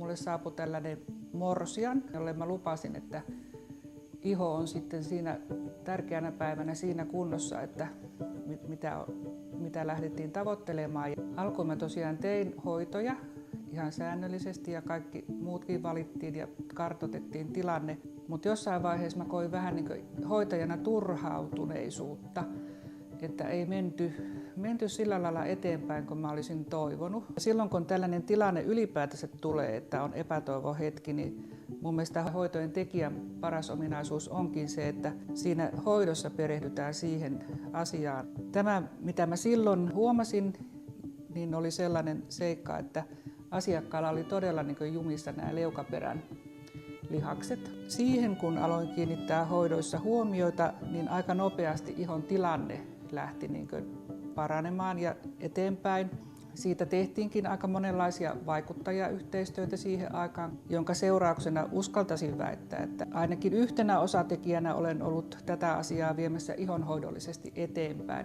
mulle saapui tällainen morsian, jolle mä lupasin, että iho on sitten siinä tärkeänä päivänä siinä kunnossa, että mitä lähdettiin tavoittelemaan. Alkuun mä tosiaan tein hoitoja ihan säännöllisesti ja kaikki muutkin valittiin ja kartoitettiin tilanne. Mutta jossain vaiheessa mä koin vähän niin kuin hoitajana turhautuneisuutta, että ei menty sillä lailla eteenpäin kuin mä olisin toivonut. Silloin kun tällainen tilanne ylipäätänsä tulee, että on epätoivon hetki, niin mun mielestä hoitojen tekijän paras ominaisuus onkin se, että siinä hoidossa perehdytään siihen asiaan. Tämä, mitä mä silloin huomasin, niin oli sellainen seikka, että asiakkaalla oli todella niin kuin jumissa nämä leukaperän lihakset. Siihen kun aloin kiinnittää hoidoissa huomioita, niin aika nopeasti ihon tilanne lähti niin kuin paranemaan ja eteenpäin. Siitä tehtiinkin aika monenlaisia vaikuttajayhteistyötä siihen aikaan, jonka seurauksena uskaltaisin väittää, että ainakin yhtenä osatekijänä olen ollut tätä asiaa viemässä ihonhoidollisesti eteenpäin.